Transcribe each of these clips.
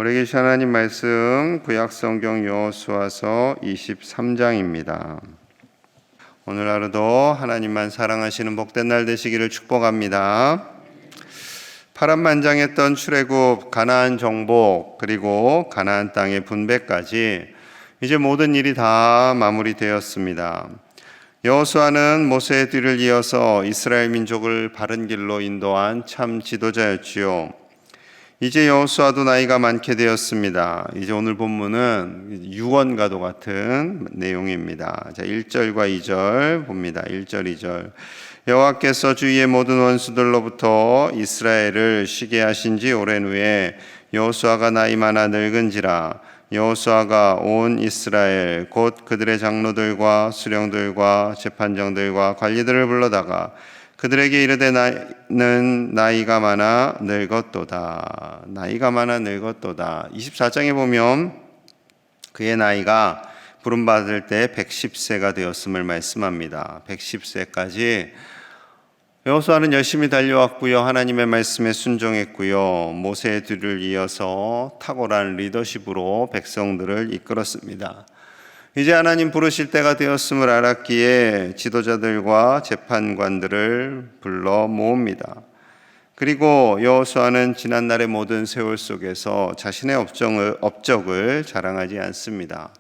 오래 계신 하나님 말씀 구약성경 여호수아서 23장입니다. 오늘 하루도 하나님만 사랑하시는 복된 날 되시기를 축복합니다. 파란만장했던 출애굽, 가나안 정복, 그리고 가나안 땅의 분배까지 이제 모든 일이 다 마무리되었습니다. 여호수아는 모세의 뒤를 이어서 이스라엘 민족을 바른 길로 인도한 참 지도자였지요. 이제 여호수아도 나이가 많게 되었습니다. 이제 오늘 본문은 유언과도 같은 내용입니다. 자, 1절과 2절 봅니다. 1절, 2절. 여호와께서 주위의 모든 원수들로부터 이스라엘을 쉬게 하신 지 오랜 후에 여호수아가 나이 많아 늙은지라 여호수아가 온 이스라엘 곧 그들의 장로들과 수령들과 재판장들과 관리들을 불러다가 그들에게 이르되 나는 나이가 많아 늙었도다. 나이가 많아 늙었도다. 24장에 보면 그의 나이가 부름받을 때 110세가 되었음을 말씀합니다. 110세까지 여호수아는 열심히 달려왔고요. 하나님의 말씀에 순종했고요. 모세의 뒤를 이어서 탁월한 리더십으로 백성들을 이끌었습니다. 이제 하나님 부르실 때가 되었음을 알았기에 지도자들과 재판관들을 불러 모읍니다. 그리고 여호수아는 지난날의 모든 세월 속에서 자신의 업적을 자랑하지 않습니다.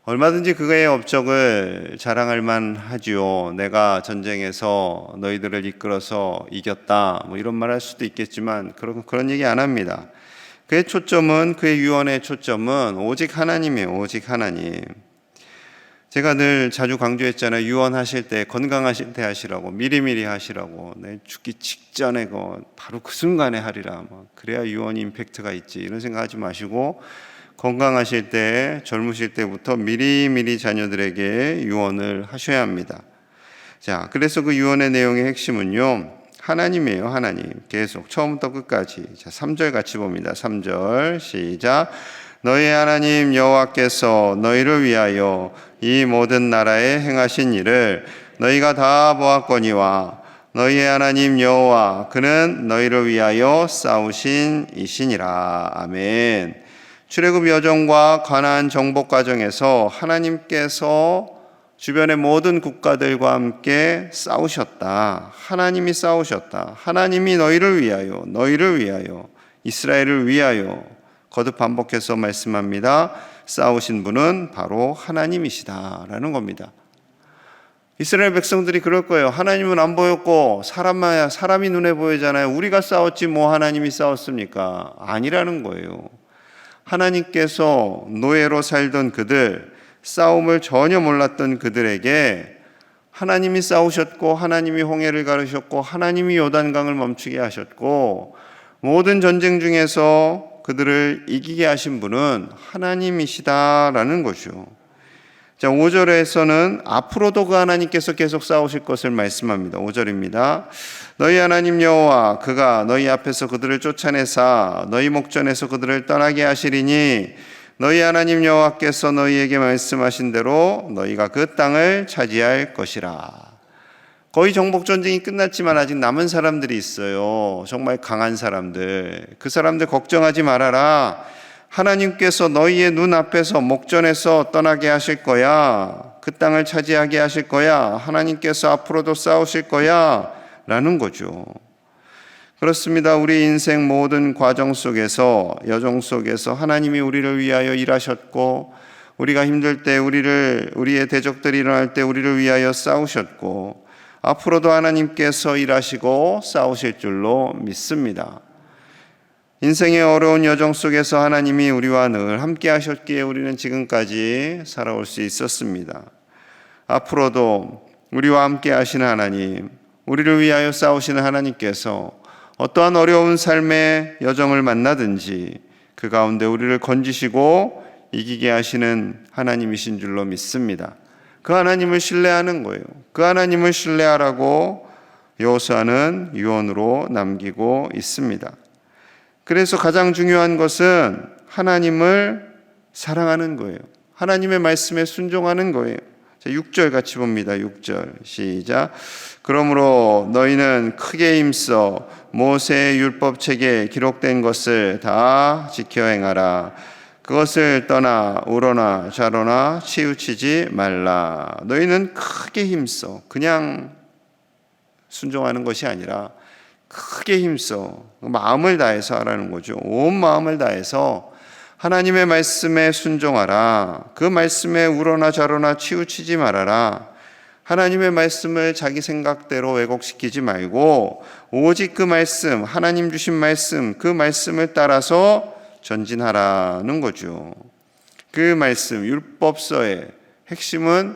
얼마든지 그의 업적을 자랑할 만하지요. 내가 전쟁에서 너희들을 이끌어서 이겼다, 이런 말 할 수도 있겠지만 그런 얘기 안 합니다. 그의 초점은, 그의 유언의 초점은 오직 하나님이에요. 오직 하나님. 제가 늘 자주 강조했잖아요. 유언하실 때, 건강하실 때 하시라고, 미리미리 하시라고. 죽기 직전에 바로 그 순간에 하리라. 그래야 유언이 임팩트가 있지. 이런 생각하지 마시고 건강하실 때, 젊으실 때부터 미리미리 자녀들에게 유언을 하셔야 합니다. 자, 그래서 그 유언의 내용의 핵심은요, 하나님이에요. 하나님. 계속 처음부터 끝까지. 자, 3절 같이 봅니다. 3절 시작. 너희 하나님 여호와께서 너희를 위하여 이 모든 나라에 행하신 일을 너희가 다 보았거니와 너희의 하나님 여호와 그는 너희를 위하여 싸우신 이시니라. 아멘. 출애굽 여정과 가나안 정복 과정에서 하나님께서 주변의 모든 국가들과 함께 싸우셨다. 하나님이 싸우셨다. 하나님이 너희를 위하여 이스라엘을 위하여 거듭 반복해서 말씀합니다. 싸우신 분은 바로 하나님이시다라는 겁니다. 이스라엘 백성들이 그럴 거예요. 하나님은 안 보였고 사람이 눈에 보이잖아요. 우리가 싸웠지 뭐 하나님이 싸웠습니까? 아니라는 거예요. 하나님께서 노예로 살던 그들, 싸움을 전혀 몰랐던 그들에게 하나님이 싸우셨고 하나님이 홍해를 가르셨고 하나님이 요단강을 멈추게 하셨고 모든 전쟁 중에서 그들을 이기게 하신 분은 하나님이시다라는 것이죠. 자, 5절에서는 앞으로도 그 하나님께서 계속 싸우실 것을 말씀합니다. 5절입니다. 너희 하나님 여호와 그가 너희 앞에서 그들을 쫓아내사 너희 목전에서 그들을 떠나게 하시리니 너희 하나님 여호와께서 너희에게 말씀하신 대로 너희가 그 땅을 차지할 것이라. 거의 정복 전쟁이 끝났지만 아직 남은 사람들이 있어요. 정말 강한 사람들. 그 사람들 걱정하지 말아라. 하나님께서 너희의 눈앞에서 목전에서 떠나게 하실 거야. 그 땅을 차지하게 하실 거야. 하나님께서 앞으로도 싸우실 거야. 라는 거죠. 그렇습니다. 우리 인생 모든 과정 속에서, 여정 속에서 하나님이 우리를 위하여 일하셨고 우리가 힘들 때 우리의 대적들이 일어날 때 우리를 위하여 싸우셨고 앞으로도 하나님께서 일하시고 싸우실 줄로 믿습니다. 인생의 어려운 여정 속에서 하나님이 우리와 늘 함께 하셨기에 우리는 지금까지 살아올 수 있었습니다. 앞으로도 우리와 함께 하시는 하나님, 우리를 위하여 싸우시는 하나님께서 어떠한 어려운 삶의 여정을 만나든지 그 가운데 우리를 건지시고 이기게 하시는 하나님이신 줄로 믿습니다. 그 하나님을 신뢰하는 거예요. 그 하나님을 신뢰하라고 여호수아는 유언으로 남기고 있습니다. 그래서 가장 중요한 것은 하나님을 사랑하는 거예요. 하나님의 말씀에 순종하는 거예요. 자, 6절 같이 봅니다. 6절 시작. 그러므로 너희는 크게 힘써 모세의 율법책에 기록된 것을 다 지켜 행하라. 그것을 떠나 우러나 좌로나 치우치지 말라. 너희는 크게 힘써. 그냥 순종하는 것이 아니라 크게 힘써 마음을 다해서 하라는 거죠. 온 마음을 다해서 하나님의 말씀에 순종하라. 그 말씀에 우러나 좌로나 치우치지 말아라. 하나님의 말씀을 자기 생각대로 왜곡시키지 말고 오직 그 말씀, 하나님 주신 말씀, 그 말씀을 따라서 전진하라는 거죠. 그 말씀, 율법서의 핵심은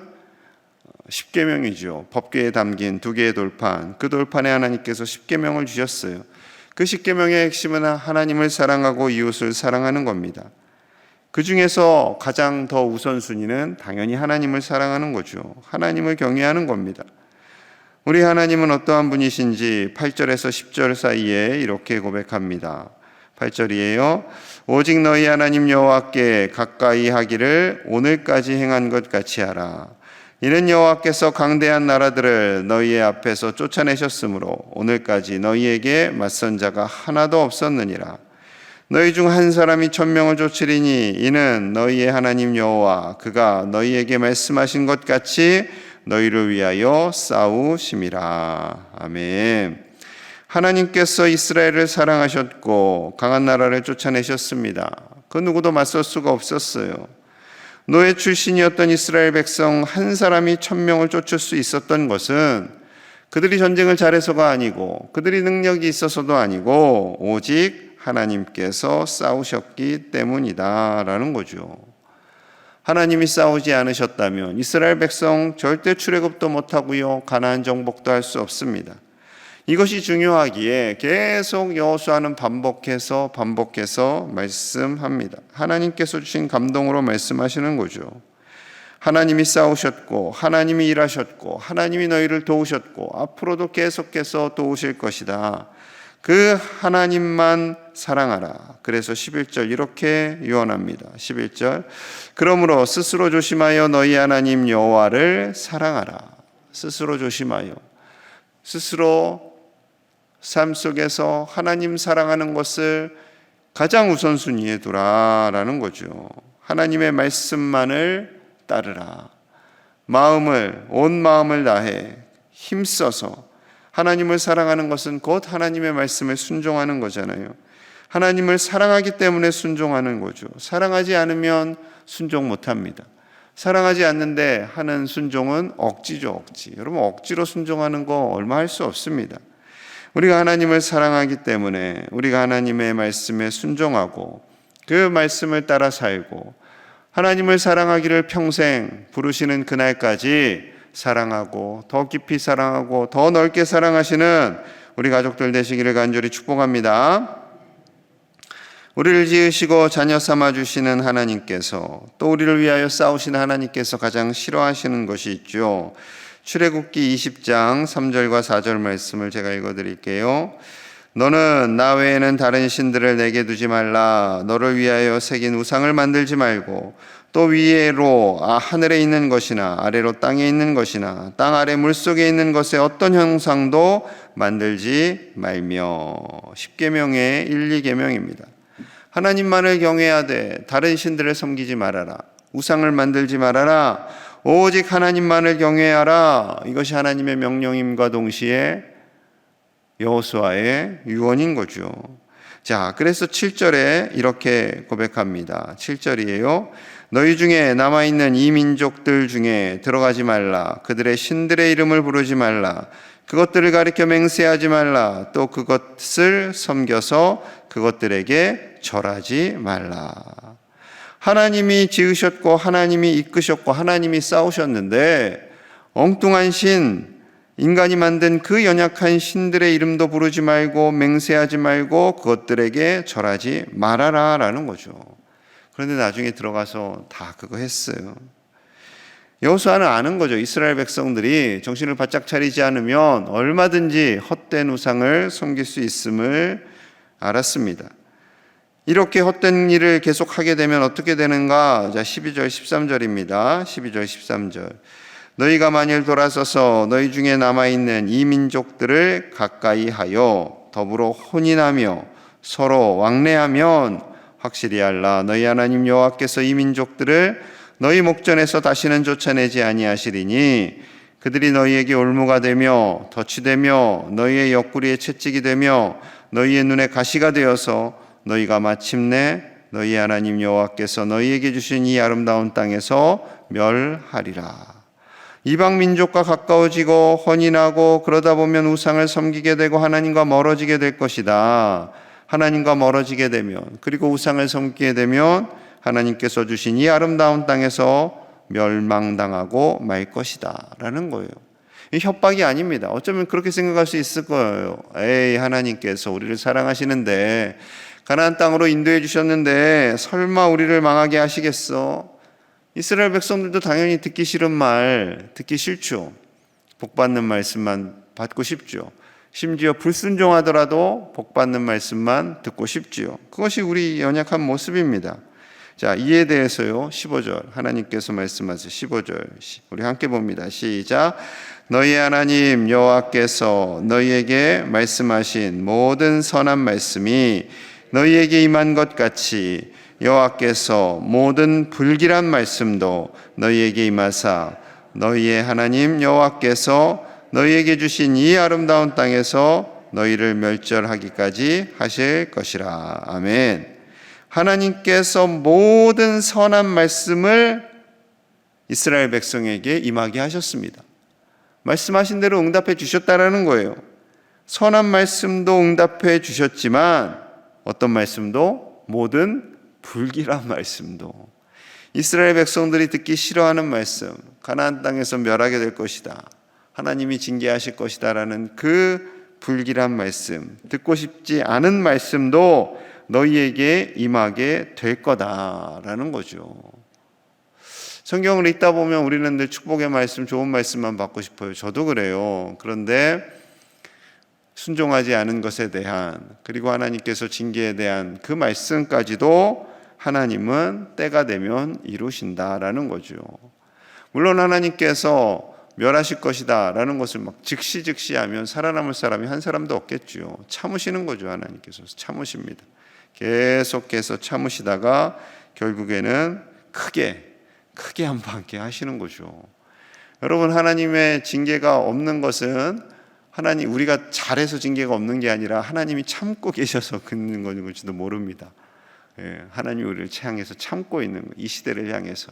십계명이죠. 법궤에 담긴 두 개의 돌판, 그 돌판에 하나님께서 십계명을 주셨어요. 그 십계명의 핵심은 하나님을 사랑하고 이웃을 사랑하는 겁니다. 그 중에서 가장 더 우선순위는 당연히 하나님을 사랑하는 거죠. 하나님을 경외하는 겁니다. 우리 하나님은 어떠한 분이신지 8절에서 10절 사이에 이렇게 고백합니다. 8절이에요. 오직 너희 하나님 여호와께 가까이 하기를 오늘까지 행한 것 같이 하라. 이는 여호와께서 강대한 나라들을 너희의 앞에서 쫓아내셨으므로 오늘까지 너희에게 맞선 자가 하나도 없었느니라. 너희 중 한 사람이 1000명을 쫓으리니 이는 너희의 하나님 여호와 그가 너희에게 말씀하신 것 같이 너희를 위하여 싸우심이라. 아멘. 하나님께서 이스라엘을 사랑하셨고 강한 나라를 쫓아내셨습니다. 그 누구도 맞설 수가 없었어요. 노예 출신이었던 이스라엘 백성 한 사람이 1000명을 쫓을 수 있었던 것은 그들이 전쟁을 잘해서가 아니고 그들이 능력이 있어서도 아니고 오직 하나님께서 싸우셨기 때문이다라는 거죠. 하나님이 싸우지 않으셨다면 이스라엘 백성 절대 출애굽도 못하고요, 가나안 정복도 할 수 없습니다. 이것이 중요하기에 계속 여호수아는 반복해서 말씀합니다. 하나님께서 주신 감동으로 말씀하시는 거죠. 하나님이 싸우셨고 하나님이 일하셨고 하나님이 너희를 도우셨고 앞으로도 계속해서 도우실 것이다. 그 하나님만 사랑하라. 그래서 11절 이렇게 유언합니다. 11절 그러므로 스스로 조심하여 너희 하나님 여호와를 사랑하라. 스스로 조심하여 스스로 삶 속에서 하나님 사랑하는 것을 가장 우선순위에 두라라는 거죠. 하나님의 말씀만을 따르라. 온 마음을 다해 힘써서 하나님을 사랑하는 것은 곧 하나님의 말씀에 순종하는 거잖아요. 하나님을 사랑하기 때문에 순종하는 거죠. 사랑하지 않으면 순종 못합니다. 사랑하지 않는데 하는 순종은 억지죠, 억지. 여러분 억지로 순종하는 거 얼마 할 수 없습니다. 우리가 하나님을 사랑하기 때문에 우리가 하나님의 말씀에 순종하고 그 말씀을 따라 살고 하나님을 사랑하기를 평생 부르시는 그날까지 사랑하고 더 깊이 사랑하고 더 넓게 사랑하시는 우리 가족들 되시기를 간절히 축복합니다. 우리를 지으시고 자녀 삼아주시는 하나님께서 또 우리를 위하여 싸우시는 하나님께서 가장 싫어하시는 것이 있죠. 출애굽기 20장 3절과 4절 말씀을 제가 읽어드릴게요. 너는 나 외에는 다른 신들을 내게 두지 말라. 너를 위하여 새긴 우상을 만들지 말고 또 위로 하늘에 있는 것이나 아래로 땅에 있는 것이나 땅 아래 물속에 있는 것의 어떤 형상도 만들지 말며. 10계명의 1, 2계명입니다. 하나님만을 경외하되 다른 신들을 섬기지 말아라. 우상을 만들지 말아라. 오직 하나님만을 경외하라. 이것이 하나님의 명령임과 동시에 여호수아의 유언인 거죠. 자, 그래서 7절에 이렇게 고백합니다. 7절이에요. 너희 중에 남아있는 이 민족들 중에 들어가지 말라. 그들의 신들의 이름을 부르지 말라. 그것들을 가리켜 맹세하지 말라. 또 그것을 섬겨서 그것들에게 절하지 말라. 하나님이 지으셨고 하나님이 이끄셨고 하나님이 싸우셨는데 엉뚱한 신, 인간이 만든 그 연약한 신들의 이름도 부르지 말고 맹세하지 말고 그것들에게 절하지 말아라 라는 거죠. 그런데 나중에 들어가서 다 그거 했어요. 여호수아는 아는 거죠. 이스라엘 백성들이 정신을 바짝 차리지 않으면 얼마든지 헛된 우상을 섬길 수 있음을 알았습니다. 이렇게 헛된 일을 계속하게 되면 어떻게 되는가? 자, 12절 13절입니다. 12절 13절 너희가 만일 돌아서서 너희 중에 남아있는 이 민족들을 가까이 하여 더불어 혼인하며 서로 왕래하면 확실히 알라. 너희 하나님 여호와께서 이 민족들을 너희 목전에서 다시는 쫓아내지 아니하시리니 그들이 너희에게 올무가 되며 덫이 되며 너희의 옆구리에 채찍이 되며 너희의 눈에 가시가 되어서 너희가 마침내 너희 하나님 여호와께서 너희에게 주신 이 아름다운 땅에서 멸하리라. 이방 민족과 가까워지고 혼인하고 그러다 보면 우상을 섬기게 되고 하나님과 멀어지게 될 것이다. 하나님과 멀어지게 되면, 그리고 우상을 섬기게 되면 하나님께서 주신 이 아름다운 땅에서 멸망당하고 말 것이다 라는 거예요. 이 협박이 아닙니다. 어쩌면 그렇게 생각할 수 있을 거예요. 에이, 하나님께서 우리를 사랑하시는데 가나안 땅으로 인도해 주셨는데 설마 우리를 망하게 하시겠어? 이스라엘 백성들도 당연히 듣기 싫은 말 듣기 싫죠. 복받는 말씀만 받고 싶죠. 심지어 불순종하더라도 복받는 말씀만 듣고 싶지요. 그것이 우리 연약한 모습입니다. 자, 이에 대해서요, 15절 하나님께서 말씀하세요. 15절 우리 함께 봅니다. 시작. 너희 하나님 여호와께서 너희에게 말씀하신 모든 선한 말씀이 너희에게 임한 것 같이 여호와께서 모든 불길한 말씀도 너희에게 임하사 너희의 하나님 여호와께서 너희에게 주신 이 아름다운 땅에서 너희를 멸절하기까지 하실 것이라. 아멘. 하나님께서 모든 선한 말씀을 이스라엘 백성에게 임하게 하셨습니다. 말씀하신 대로 응답해 주셨다라는 거예요. 선한 말씀도 응답해 주셨지만 어떤 말씀도, 모든 불길한 말씀도, 이스라엘 백성들이 듣기 싫어하는 말씀, 가나안 땅에서 멸하게 될 것이다, 하나님이 징계하실 것이다 라는 그 불길한 말씀, 듣고 싶지 않은 말씀도 너희에게 임하게 될 거다라는 거죠. 성경을 읽다 보면 우리는 늘 축복의 말씀, 좋은 말씀만 받고 싶어요. 저도 그래요. 그런데 순종하지 않은 것에 대한, 그리고 하나님께서 징계에 대한 그 말씀까지도 하나님은 때가 되면 이루신다라는 거죠. 물론 하나님께서 멸하실 것이다 라는 것을 막 즉시 하면 살아남을 사람이 한 사람도 없겠죠. 참으시는 거죠. 하나님께서 참으십니다. 계속해서 참으시다가 결국에는 크게 한 번 받게 하시는 거죠. 여러분, 하나님의 징계가 없는 것은 우리가 잘해서 징계가 없는 게 아니라 하나님이 참고 계셔서 그런 건지도 모릅니다. 하나님이 우리를 향해서 참고 있는 거예요. 이 시대를 향해서.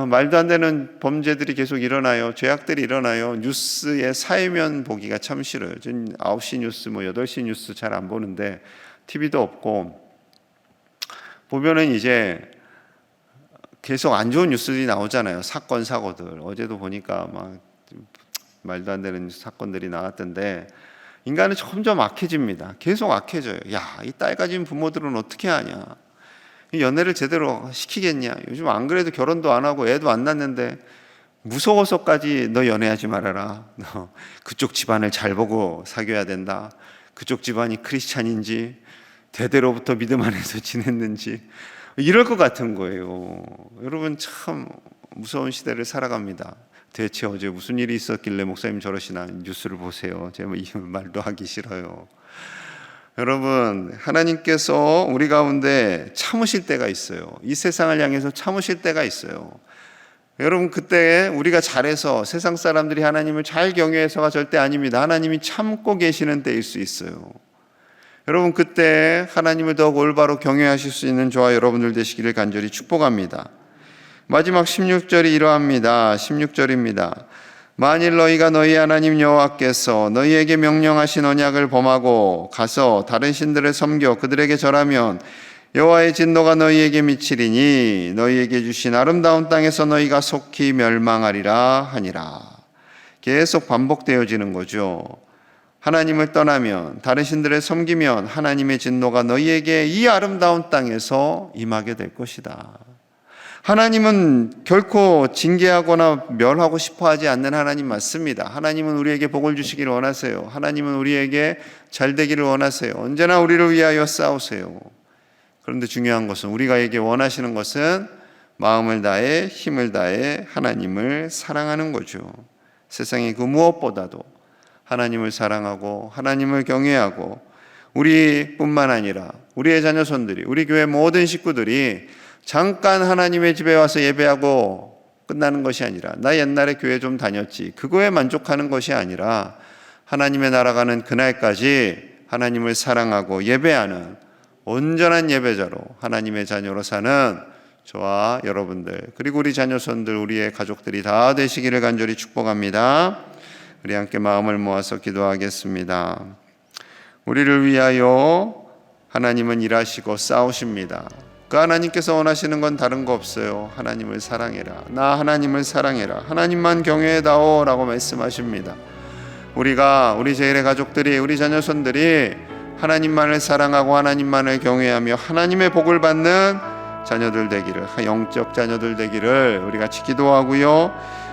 말도 안 되는 범죄들이 계속 일어나요. 죄악들이 일어나요. 뉴스에 사회면 보기가 참 싫어요. 전 9시 뉴스, 8시 뉴스 잘 안 보는데 TV도 없고 보면은 이제 계속 안 좋은 뉴스들이 나오잖아요. 사고들. 어제도 보니까 막 말도 안 되는 사건들이 나왔던데 인간은 점점 악해집니다. 계속 악해져요. 야, 이 딸 가진 부모들은 어떻게 하냐? 연애를 제대로 시키겠냐? 요즘 안 그래도 결혼도 안 하고 애도 안 낳는데 무서워서까지 너 연애하지 말아라. 너 그쪽 집안을 잘 보고 사귀어야 된다. 그쪽 집안이 크리스찬인지 대대로부터 믿음 안에서 지냈는지 이럴 것 같은 거예요. 여러분, 참 무서운 시대를 살아갑니다. 대체 어제 무슨 일이 있었길래 목사님 저러시나? 뉴스를 보세요. 제가 이 말도 하기 싫어요. 여러분, 하나님께서 우리 가운데 참으실 때가 있어요. 이 세상을 향해서 참으실 때가 있어요. 여러분, 그때 우리가 잘해서 세상 사람들이 하나님을 잘 경외해서가 절대 아닙니다. 하나님이 참고 계시는 때일 수 있어요. 여러분, 그때 하나님을 더욱 올바로 경외하실 수 있는 저와 여러분들 되시기를 간절히 축복합니다. 마지막 16절이 이러합니다. 16절입니다. 만일 너희가 너희 하나님 여호와께서 너희에게 명령하신 언약을 범하고 가서 다른 신들을 섬겨 그들에게 절하면 여호와의 진노가 너희에게 미치리니 너희에게 주신 아름다운 땅에서 너희가 속히 멸망하리라 하니라. 계속 반복되어지는 거죠. 하나님을 떠나면, 다른 신들을 섬기면 하나님의 진노가 너희에게 이 아름다운 땅에서 임하게 될 것이다. 하나님은 결코 징계하거나 멸하고 싶어 하지 않는 하나님 맞습니다. 하나님은 우리에게 복을 주시기를 원하세요. 하나님은 우리에게 잘 되기를 원하세요. 언제나 우리를 위하여 싸우세요. 그런데 중요한 것은, 우리가 원하시는 것은 마음을 다해 힘을 다해 하나님을 사랑하는 거죠. 세상의 그 무엇보다도 하나님을 사랑하고 하나님을 경외하고 우리뿐만 아니라 우리의 자녀손들이, 우리 교회 모든 식구들이 잠깐 하나님의 집에 와서 예배하고 끝나는 것이 아니라, 나 옛날에 교회 좀 다녔지, 그거에 만족하는 것이 아니라 하나님의 나라가는 그날까지 하나님을 사랑하고 예배하는 온전한 예배자로 하나님의 자녀로 사는 저와 여러분들, 그리고 우리 자녀손들, 우리의 가족들이 다 되시기를 간절히 축복합니다. 우리 함께 마음을 모아서 기도하겠습니다. 우리를 위하여 하나님은 일하시고 싸우십니다. 그 하나님께서 원하시는 건 다른 거 없어요. 하나님을 사랑해라, 나 하나님을 사랑해라, 하나님만 경외해다오 라고 말씀하십니다. 우리가, 우리 제일의 가족들이, 우리 자녀손들이 하나님만을 사랑하고 하나님만을 경외하며 하나님의 복을 받는 자녀들 되기를, 영적 자녀들 되기를 우리 같이 기도하고요,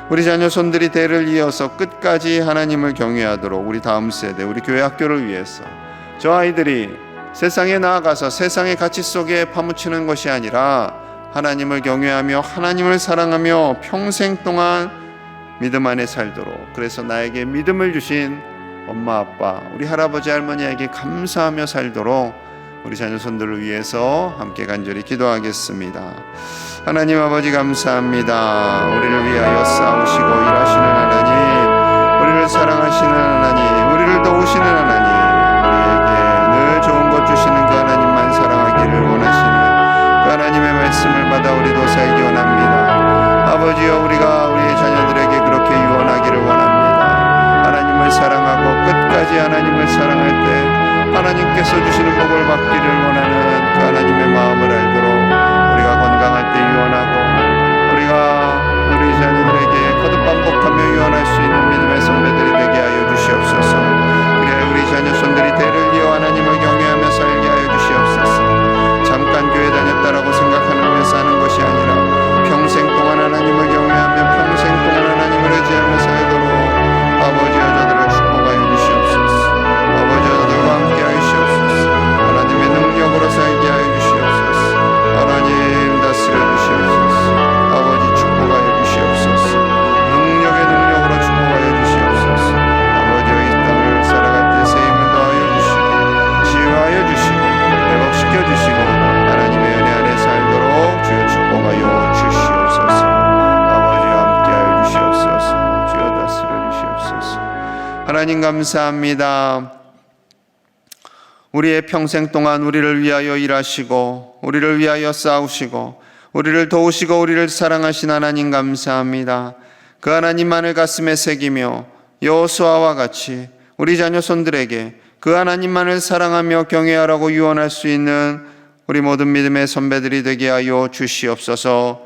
우리 자녀손들이 대를 이어서 끝까지 하나님을 경외하도록 우리 다음 세대, 우리 교회 학교를 위해서 저 아이들이 세상에 나아가서 세상의 가치 속에 파묻히는 것이 아니라 하나님을 경외하며 하나님을 사랑하며 평생 동안 믿음 안에 살도록, 그래서 나에게 믿음을 주신 엄마 아빠, 우리 할아버지 할머니에게 감사하며 살도록 우리 자녀손들을 위해서 함께 간절히 기도하겠습니다. 하나님 아버지 감사합니다. 우리를 위하여 싸우시고 일하시는 하나님, 우리를 사랑하시는 하나님, 우리를 도우시는 하나님, 우리에게 늘 좋은 것 주시는 그 하나님만 사랑하기를 원하시는 그 하나님의 말씀을 받아 우리도 살기 원합니다. 아버지여, 우리가 우리 자녀들에게 그렇게 유언하기를 원합니다. 하나님을 사랑하고 끝까지 하나님을 사랑할 때 하나님께서 주시는 복을 받기를 원하는 그 하나님의 마음을 알도록 우리가 건강할 때 유언하고, 우리가 우리 자녀들에게 거듭 반복하며 유언할 수 있는 믿음의 선배들이 되게 하여 주시옵소서. 그래야 우리 자녀손들이 대를 이어 하나님을 경외하며 살게 하여 주시옵소서. 잠깐 교회 다녔다라고 생각하며 사는 것이 아니라 평생 동안 하나님을 경외하며 평생 동안 하나님을 의지하며 살도록 아버지여 저들을 축복하여 주시옵소서. 아버지여 저들과 함께 하여 주시옵소서. 하나님의 능력으로 살게 하여 주시옵소서. 하나님 다스려 주시옵소서. 아버지 축복하여 주시옵소서. 능력의 능력으로 축복하여 주시옵소서. 아버지여 이 땅을 살아갈 때 새 힘을 더하여 주시고 치유하여 주시고 회복시켜 주시고 하나님의 은혜 안에 살도록 주여 축복하여 주시옵소서. 아버지와 함께하여 주시옵소서. 주여 다스려 주시옵소서. 하나님 감사합니다. 우리의 평생 동안 우리를 위하여 일하시고 우리를 위하여 싸우시고 우리를 도우시고 우리를 사랑하신 하나님 감사합니다. 그 하나님만을 가슴에 새기며 여호수아와 같이 우리 자녀손들에게 그 하나님만을 사랑하며 경외하라고 유언할 수 있는 우리 모든 믿음의 선배들이 되게 하여 주시옵소서.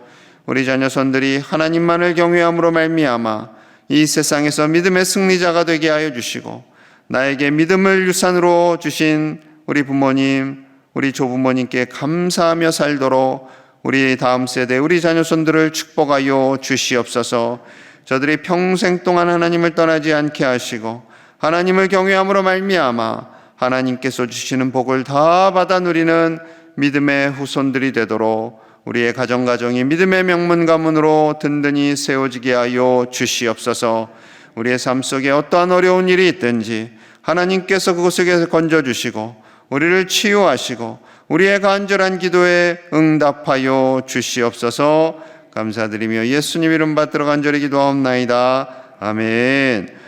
우리 자녀손들이 하나님만을 경외함으로 말미암아 이 세상에서 믿음의 승리자가 되게 하여 주시고, 나에게 믿음을 유산으로 주신 우리 부모님, 우리 조부모님께 감사하며 살도록 우리 다음 세대, 우리 자녀손들을 축복하여 주시옵소서. 저들이 평생 동안 하나님을 떠나지 않게 하시고 하나님을 경외함으로 말미암아 하나님께서 주시는 복을 다 받아 누리는 믿음의 후손들이 되도록 우리의 가정가정이 믿음의 명문 가문으로 든든히 세워지게 하여 주시옵소서. 우리의 삶 속에 어떠한 어려운 일이 있든지 하나님께서 그곳에서 건져주시고 우리를 치유하시고 우리의 간절한 기도에 응답하여 주시옵소서. 감사드리며 예수님 이름 받들어 간절히 기도하옵나이다. 아멘.